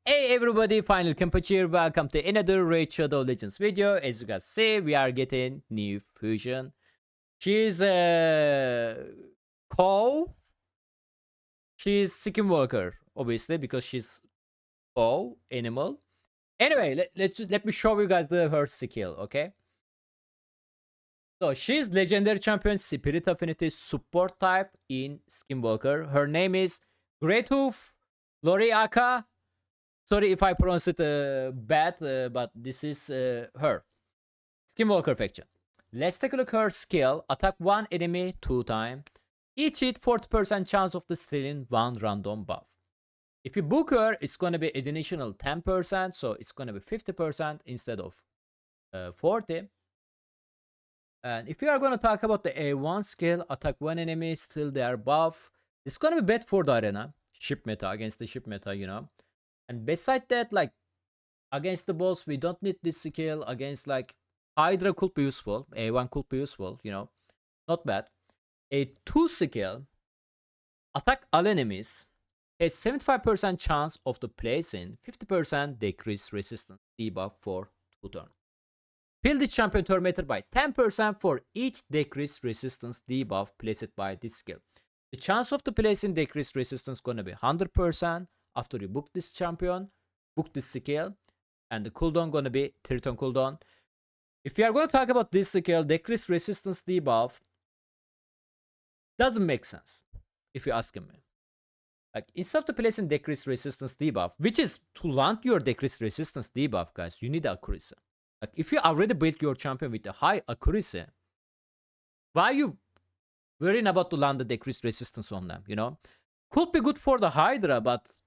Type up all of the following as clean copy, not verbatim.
Hey everybody, finalKenpachi here. Welcome to another Raid Shadow Legends video. As you guys see, we are getting new fusion. She's a cow. She's skinwalker, obviously, because she's cow animal. Anyway, let me show you guys her skill, okay? So she's legendary champion, spirit affinity, support type in skinwalker. Her name is Greathoof Loriaca. Sorry if I pronounce it bad, but this is her. Skinwalker faction. Let's take a look at her skill. Attack one enemy 2 times. Each hit 40% chance of the stealing one random buff. If you book her, it's gonna be additional 10%, so it's gonna be 50% instead of 40. And if we are gonna talk about the A1 skill, attack one enemy, steal their buff. It's gonna be bad for the arena. Ship meta, against the ship meta, you know. And beside that, like, against the boss, we don't need this skill. Against, like, Hydra could be useful. A1 could be useful, you know. Not bad. A2 skill, attack all enemies, has 75% chance of the placing 50% decrease resistance debuff for 2 turns. Fill this champion tormentor by 10% for each decreased resistance debuff placed by this skill. The chance of the placing decreased resistance gonna be 100% after you book this champion, book this skill, and the cooldown gonna be 3 turn cooldown. If we are gonna talk about this skill, decreased resistance debuff doesn't make sense, if you're asking me. Like, instead of the placing decreased resistance debuff, which is to land your decreased resistance debuff, guys, you need accuracy. Like, if you already built your champion with a high accuracy, why are you worrying about to land the decreased resistance on them, you know? Could be good for the Hydra, but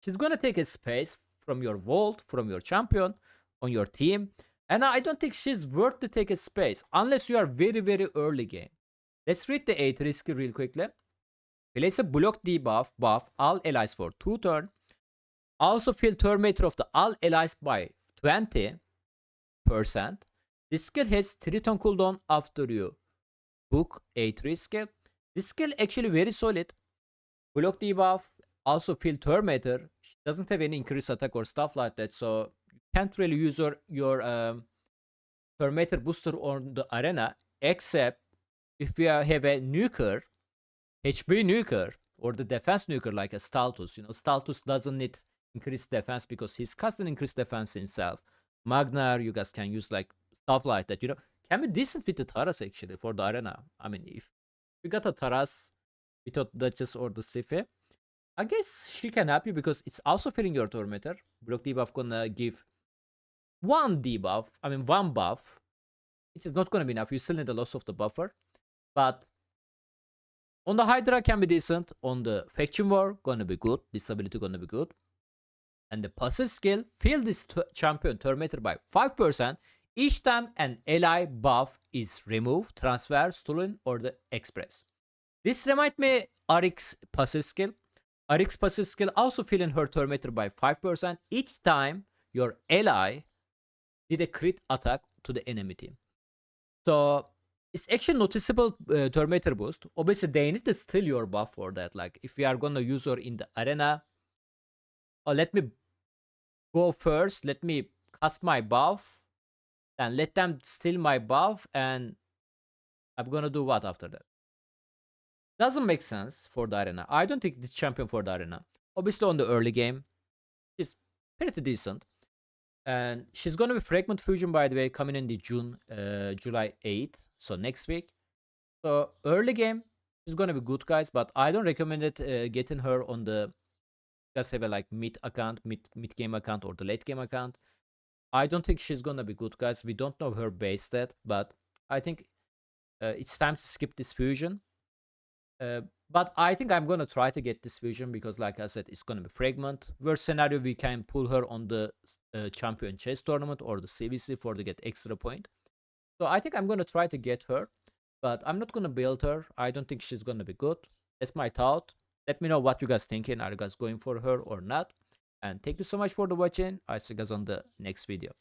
she's gonna take a space from your vault, from your champion, on your team. And I don't think she's worth to take a space, unless you are very, very early game. Let's read the A3 skill real quickly. Place a block debuff, buff all allies for 2 turns. Also fill Terminator of the all allies by 20%. This skill has 3 turn cooldown after you book A3 skill. This skill actually very solid. Block debuff, also fill Terminator. She doesn't have any increased attack or stuff like that, so you can't really use your Terminator booster on the arena, except if you have a nuker, HP nuker, or the defense nuker like a Titus. You know, Titus doesn't need increased defense because he's casting increased defense himself. Magnar, you guys can use like stuff like that, you know. Can be decent with the Taras actually for the arena. I mean, if you got a Taras without Duchess or the Sife, I guess she can help you because it's also filling your Tormentor. Block debuff gonna give one buff, which is not gonna be enough. You still need the loss of the buffer. But on the Hydra can be decent. On the Faction War, gonna be good. This ability gonna be good. And the passive skill, fill this champion Tormentor by 5% each time an ally buff is removed, transferred, stolen, or the express. This reminds me Arik's passive skill. Arik's passive skill also filling her Tormentor by 5% each time your ally did a crit attack to the enemy team. So it's actually noticeable Tormentor boost. Obviously, they need to steal your buff for that. Like, if we are gonna use her in the arena, let me go first. Let me cast my buff, and let them steal my buff, and I'm gonna do what after that? Doesn't make sense for the arena. I don't think the champion for the arena. Obviously, on the early game, she's pretty decent. And she's gonna be Fragment Fusion, by the way, coming in the July 8th, so next week. So early game, she's gonna be good, guys, but I don't recommend it getting her on the, you guys have a like mid game account or the late game account. I don't think she's gonna be good, guys. We don't know her base stat, but I think it's time to skip this fusion. But I think I'm gonna try to get this fusion because, like I said, it's gonna be Fragment. Worst scenario, we can pull her on the Champion Chess tournament or the CVC for to get extra point. So I think I'm gonna try to get her, but I'm not gonna build her. I don't think she's gonna be good. That's my thought. Let me know what you guys thinking. Are you guys going for her or not? And thank you so much for the watching. I'll see you guys on the next video.